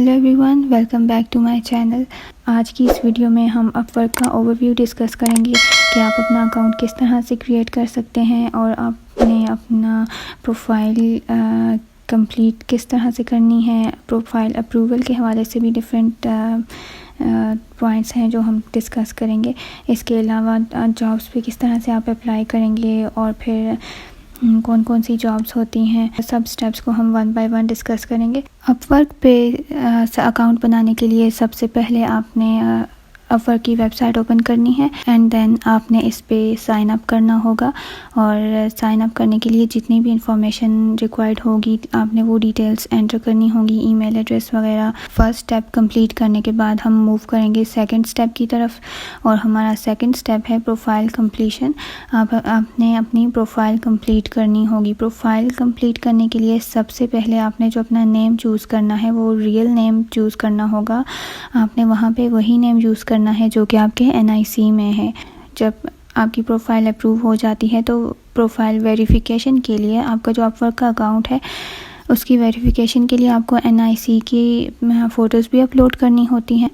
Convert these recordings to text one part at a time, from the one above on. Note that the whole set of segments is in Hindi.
Hello everyone, welcome back to my channel. आज की इस वीडियो में हम अपवर्क का ओवरव्यू डिस्कस करेंगे कि आप अपना अकाउंट किस तरह से क्रिएट कर सकते हैं और आपने अपना प्रोफाइल कंप्लीट किस तरह से करनी है। प्रोफाइल अप्रूवल के हवाले से भी डिफरेंट पॉइंट्स हैं जो हम डिस्कस करेंगे। इसके अलावा जॉब्स पे किस तरह से आप अप्लाई करेंगे और फिर कौन कौन सी जॉब्स होती हैं, सब स्टेप्स को हम वन बाय वन डिस्कस करेंगे। अपवर्क पे अकाउंट बनाने के लिए सबसे पहले आपने अपवर्क की वेबसाइट ओपन करनी है एंड देन आपने इस पे साइन अप करना होगा। और साइन अप करने के लिए जितनी भी इंफॉर्मेशन रिक्वायर्ड होगी आपने वो डिटेल्स एंटर करनी होगी, ईमेल एड्रेस वगैरह। फर्स्ट स्टेप कंप्लीट करने के बाद हम मूव करेंगे सेकंड स्टेप की तरफ, और हमारा सेकंड स्टेप है प्रोफाइल कंप्लीशन। आपने अपनी प्रोफाइल कंप्लीट करनी होगी। प्रोफाइल कंप्लीट करने के लिए सबसे पहले आपने जो अपना नेम चूज़ करना है वो रियल नेम चूज़ करना होगा। आपने वहाँ पे वही नेम यूज़ करना है जो कि आपके NIC में है। जब आपकी प्रोफाइल अप्रूव हो जाती है तो प्रोफाइल वेरिफिकेशन के लिए आपका जो अपवर्क का अकाउंट है उसकी वेरिफिकेशन के लिए आपको NIC की फ़ोटोज़ भी अपलोड करनी होती हैं।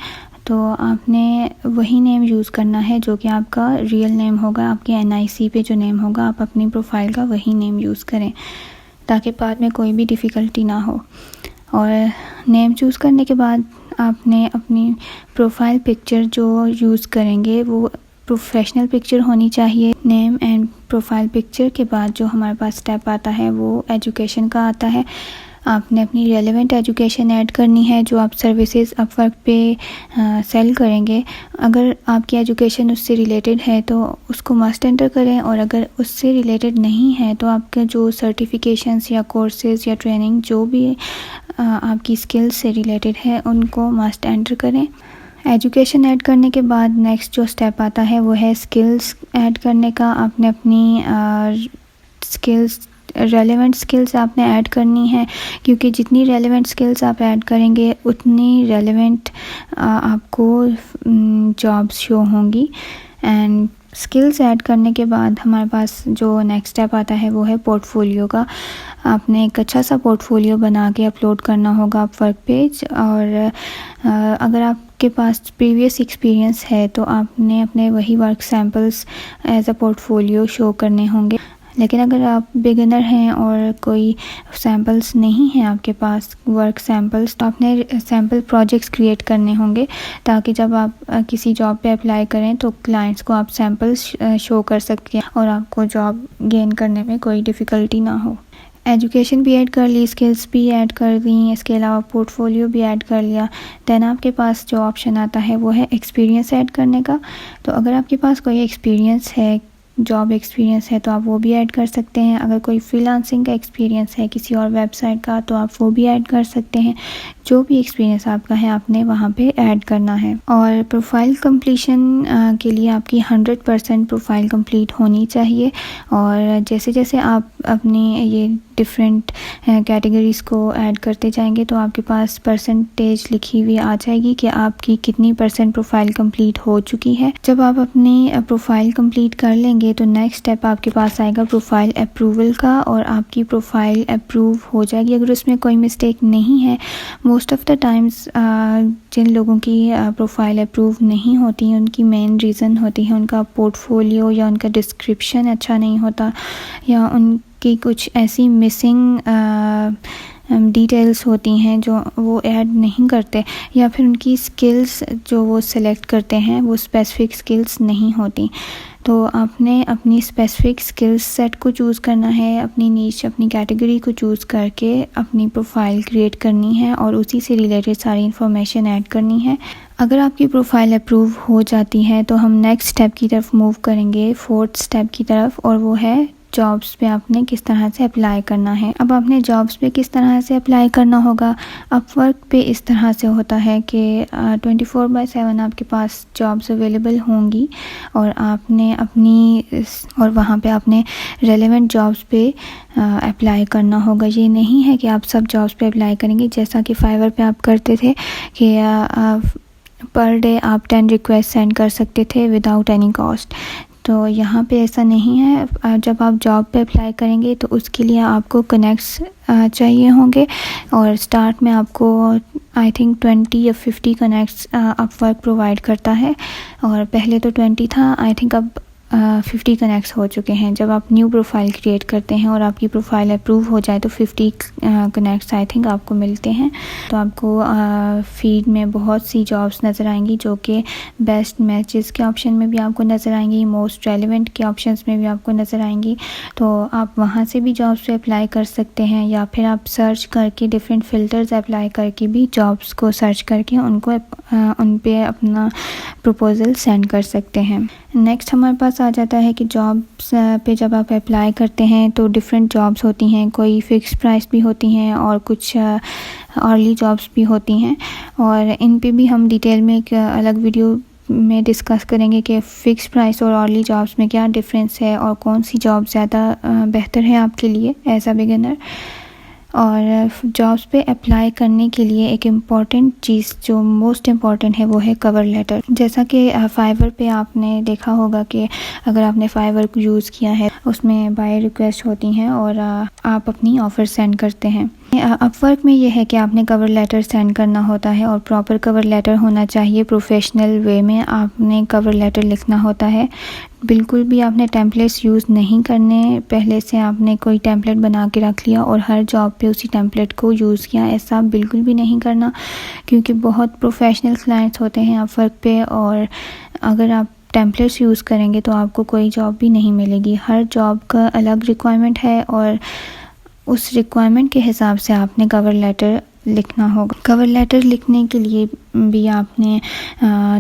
तो आपने वही नेम यूज़ करना है जो कि आपका रियल नेम होगा। आपके NIC पे जो नेम होगा आप अपनी प्रोफाइल का वही नेम यूज़ करें ताकि बाद में कोई भी डिफ़िकल्टी ना हो। और नेम चूज़ करने के बाद आपने अपनी प्रोफाइल पिक्चर जो यूज़ करेंगे वो प्रोफेशनल पिक्चर होनी चाहिए। नेम एंड प्रोफाइल पिक्चर के बाद जो हमारे पास स्टेप आता है वो एजुकेशन का आता है। आपने अपनी रेलेवेंट एजुकेशन ऐड करनी है जो आप सर्विसेज अपवर्क पे सेल करेंगे। अगर आपकी एजुकेशन उससे रिलेटेड है तो उसको मस्ट एंटर करें, और अगर उससे रिलेटेड नहीं है तो आपके जो सर्टिफिकेशंस या कोर्सेज या ट्रेनिंग जो भी आपकी स्किल्स से रिलेटेड है उनको मस्ट एंटर करें। एजुकेशन ऐड करने के बाद नेक्स्ट जो स्टेप आता है वो है स्किल्स ऐड करने का। आपने अपनी स्किल्स रेलेवेंट स्किल्स आपने ऐड करनी है, क्योंकि जितनी रेलेवेंट स्किल्स आप ऐड करेंगे उतनी रेलेवेंट आपको जॉब्स शो होंगी। एंड स्किल्स ऐड करने के बाद हमारे पास जो नेक्स्ट स्टेप आता है वो है पोर्टफोलियो का। आपने एक अच्छा सा पोर्टफोलियो बना के अपलोड करना होगा अपवर्क पेज। और अगर आपके पास प्रीवियस एक्सपीरियंस है तो आपने अपने वही work samples as a portfolio show करने होंगे। लेकिन अगर आप बिगिनर हैं और कोई सैम्पल्स नहीं हैं आपके पास वर्क सैम्पल्स, तो आपने सैम्पल प्रोजेक्ट्स क्रिएट करने होंगे ताकि जब आप किसी जॉब पे अप्लाई करें तो क्लाइंट्स को आप सैम्पल्स शो कर सकें और आपको जॉब गेन करने में कोई डिफ़िकल्टी ना हो। एजुकेशन भी ऐड कर ली, स्किल्स भी ऐड कर दी, इसके अलावा पोर्टफोलियो भी ऐड कर लिया। देन आपके पास जो ऑप्शन आता है वो है एक्सपीरियंस ऐड करने का। तो अगर आपके पास कोई एक्सपीरियंस है, जॉब एक्सपीरियंस है, तो आप वो भी ऐड कर सकते हैं। अगर कोई फ्रीलांसिंग का एक्सपीरियंस है किसी और वेबसाइट का तो आप वो भी ऐड कर सकते हैं। जो भी एक्सपीरियंस आपका है आपने वहाँ पे ऐड करना है। और प्रोफाइल कंप्लीशन के लिए आपकी 100% प्रोफाइल कंप्लीट होनी चाहिए। और जैसे जैसे आप अपनी ये डिफरेंट कैटेगरीज़ को ऐड करते जाएंगे तो आपके पास परसेंटेज लिखी हुई आ जाएगी कि आपकी कितनी % प्रोफाइल कंप्लीट हो चुकी है। जब आप अपनी प्रोफाइल कंप्लीट कर लेंगे तो नेक्स्ट स्टेप आपके पास आएगा प्रोफाइल अप्रूवल का, और आपकी प्रोफाइल अप्रूव हो जाएगी अगर उसमें कोई मिस्टेक नहीं है। मोस्ट ऑफ़ द टाइम्स जिन लोगों की प्रोफाइल अप्रूव नहीं होती उनकी मेन रीज़न होती है उनका पोर्टफोलियो या उनका डिस्क्रिप्शन अच्छा नहीं होता, या उनकी कुछ ऐसी मिसिंग डिटेल्स होती हैं जो वो ऐड नहीं करते, या फिर उनकी स्किल्स जो वो सिलेक्ट करते हैं वो स्पेसिफिक स्किल्स नहीं होती। तो आपने अपनी स्पेसिफिक स्किल्स सेट को चूज़ करना है, अपनी नीश अपनी कैटेगरी को चूज़ करके अपनी प्रोफाइल क्रिएट करनी है और उसी से रिलेटेड सारी इन्फॉर्मेशन ऐड करनी है। अगर आपकी प्रोफाइल अप्रूव हो जाती है तो हम नेक्स्ट स्टेप की तरफ मूव करेंगे, फोर्थ स्टेप की तरफ, और वो है जॉब्स पे आपने किस तरह से अप्लाई करना है। अब आपने जॉब्स पे किस तरह से अप्लाई करना होगा। अपवर्क पे इस तरह से होता है कि 24/7 आपके पास जॉब्स अवेलेबल होंगी और आपने और वहाँ पे आपने रेलेवेंट जॉब्स पे अप्लाई करना होगा। ये नहीं है कि आप सब जॉब्स पे अप्लाई करेंगे जैसा कि फाइवर पे आप करते थे कि पर डे आप 10 रिक्वेस्ट सेंड कर सकते थे विदाउट एनी कॉस्ट। तो यहाँ पे ऐसा नहीं है। जब आप जॉब पे अप्लाई करेंगे तो उसके लिए आपको कनेक्ट्स चाहिए होंगे, और स्टार्ट में आपको आई थिंक 20 या 50 कनेक्ट्स अपवर्क प्रोवाइड करता है, और पहले तो 20 था, आई थिंक अब 50 कनेक्ट्स हो चुके हैं। जब आप न्यू प्रोफाइल क्रिएट करते हैं और आपकी प्रोफाइल अप्रूव हो जाए तो 50 कनेक्ट्स आई थिंक आपको मिलते हैं। तो आपको फीड में बहुत सी जॉब्स नज़र आएंगी जो कि बेस्ट मैचेस के ऑप्शन में भी आपको नज़र आएंगी, मोस्ट रेलिवेंट के ऑप्शंस में भी आपको नज़र आएंगी। तो आप वहाँ से भी जॉब्स पे अप्लाई कर सकते हैं, या फिर आप सर्च करके डिफरेंट फ़िल्टर्स अप्लाई करके भी जॉब्स को सर्च करके उन पे अपना प्रपोज़ल सेंड कर सकते हैं। नेक्स्ट हमारे पास आ जाता है कि जॉब्स पे जब आप अप्लाई करते हैं तो डिफरेंट जॉब्स होती हैं, कोई फ़िक्स प्राइस भी होती हैं और कुछ अर्ली जॉब्स भी होती हैं, और इन पे भी हम डिटेल में एक अलग वीडियो में डिस्कस करेंगे कि फ़िक्स प्राइस और अर्ली जॉब्स में क्या डिफरेंस है और कौन सी जॉब ज़्यादा बेहतर है आपके लिए एज अ बिगिनर। और जॉब्स पे अप्लाई करने के लिए एक इम्पॉर्टेंट चीज़ जो मोस्ट इम्पॉर्टेंट है वो है कवर लेटर। जैसा कि फाइवर पे आपने देखा होगा कि अगर आपने फाइवर को यूज़ किया है उसमें बाय रिक्वेस्ट होती हैं और आप अपनी ऑफ़र सेंड करते हैं। अपवर्क में ये है कि आपने कवर लेटर सेंड करना होता है और प्रॉपर कवर लेटर होना चाहिए, प्रोफेशनल वे में आपने कवर लेटर लिखना होता है। बिल्कुल भी आपने टेम्पलेट्स यूज़ नहीं करने, पहले से आपने कोई टेम्पलेट बना के रख लिया और हर जॉब पे उसी टेम्पलेट को यूज़ किया, ऐसा बिल्कुल भी नहीं करना, क्योंकि बहुत प्रोफेशनल क्लाइंट्स होते हैं अपवर्क पे, और अगर आप टेम्पलेट्स यूज़ करेंगे तो आपको कोई जॉब भी नहीं मिलेगी। हर जॉब का अलग रिक्वायरमेंट है और उस रिक्वायरमेंट के हिसाब से आपने कवर लेटर लिखना होगा। कवर लेटर लिखने के लिए भी आपने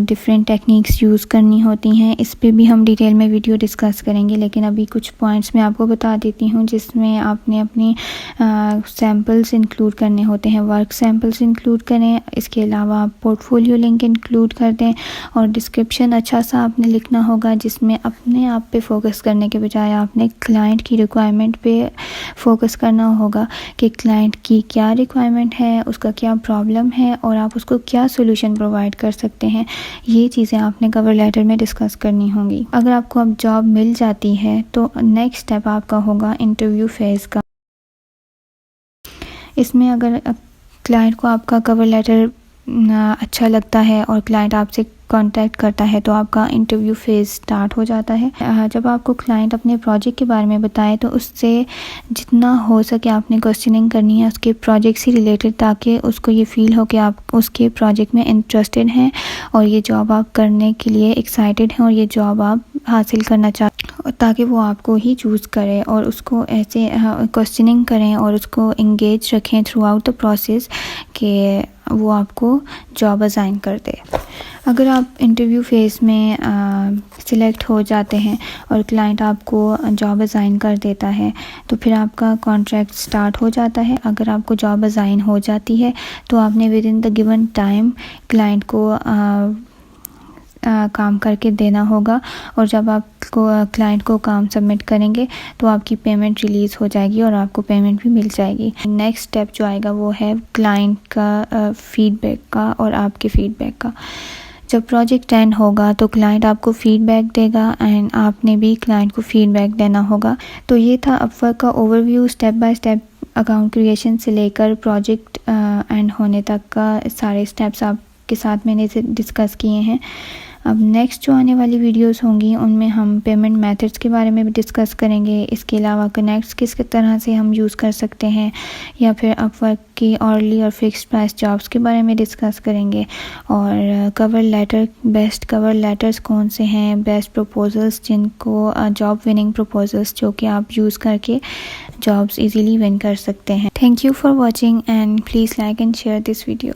डिफरेंट टेक्निक्स यूज़ करनी होती हैं, इस पे भी हम डिटेल में वीडियो डिस्कस करेंगे, लेकिन अभी कुछ पॉइंट्स मैं आपको बता देती हूँ जिसमें आपने अपनी सैम्पल्स इंक्लूड करने होते हैं, वर्क सैम्पल्स इंक्लूड करें, इसके अलावा आप पोर्टफोलियो लिंक इंक्लूड कर दें, और डिस्क्रिप्शन अच्छा सा आपने लिखना होगा जिसमें अपने आप पे फोकस करने के बजाय आपने क्लाइंट की रिक्वायरमेंट पे फोकस करना होगा कि क्लाइंट की क्या रिक्वायरमेंट है, उसका क्या प्रॉब्लम है और आप उसको क्या सोल्यूशन प्रोवाइड कर सकते हैं। ये चीज़ें आपने कवर लेटर में डिस्कस करनी होंगी। अगर आपको अब जॉब मिल जाती है तो नेक्स्ट स्टेप आपका होगा इंटरव्यू फेज़ का। इसमें अगर क्लाइंट को आपका कवर लेटर अच्छा लगता है और क्लाइंट आपसे कांटेक्ट करता है तो आपका इंटरव्यू फेज़ स्टार्ट हो जाता है। जब आपको क्लाइंट अपने प्रोजेक्ट के बारे में बताए तो उससे जितना हो सके आपने क्वेश्चनिंग करनी है उसके प्रोजेक्ट से रिलेटेड, ताकि उसको ये फ़ील हो कि आप उसके प्रोजेक्ट में इंटरेस्टेड हैं और ये जॉब आप करने के लिए एक्साइटेड हैं और ये जॉब आप हासिल करना चाहते हैं, ताकि वो आपको ही चूज़ करे और उसको ऐसे क्वेश्चनिंग करें और उसको इंगेज रखें थ्रू आउट द प्रोसेस कि वो आपको जॉब असाइन कर दे। अगर आप इंटरव्यू फेज़ में सिलेक्ट हो जाते हैं और क्लाइंट आपको जॉब असाइन कर देता है तो फिर आपका कॉन्ट्रैक्ट स्टार्ट हो जाता है। अगर आपको जॉब असाइन हो जाती है तो आपने with in the given time client को काम करके देना होगा, और जब आपको क्लाइंट को काम सबमिट करेंगे तो आपकी पेमेंट रिलीज़ हो जाएगी और आपको पेमेंट भी मिल जाएगी। नेक्स्ट स्टेप जो आएगा वो है क्लाइंट का फीडबैक का और आपके फीडबैक का। जब प्रोजेक्ट एंड होगा तो क्लाइंट आपको फीडबैक देगा एंड आपने भी क्लाइंट को फीडबैक देना होगा। तो ये था अपवर्क का overview, step by step account creation से लेकर प्रोजेक्ट एंड होने तक का सारे स्टेप्स आपके साथ मैंने डिस्कस किए हैं। अब नेक्स्ट जो आने वाली वीडियोस होंगी उनमें हम पेमेंट मेथड्स के बारे में भी डिस्कस करेंगे। इसके अलावा कनेक्ट्स किस तरह से हम यूज़ कर सकते हैं, या फिर अपवर्क की अर्ली और फिक्स्ड प्राइस जॉब्स के बारे में डिस्कस करेंगे, और cover letter, best cover letters कौन से हैं, बेस्ट प्रपोजल्स जिनको जॉब विनिंग प्रपोजल्स जो कि आप यूज़ करके जॉब्स इजीली विन कर सकते हैं। Thank you for watching and please like and share this video.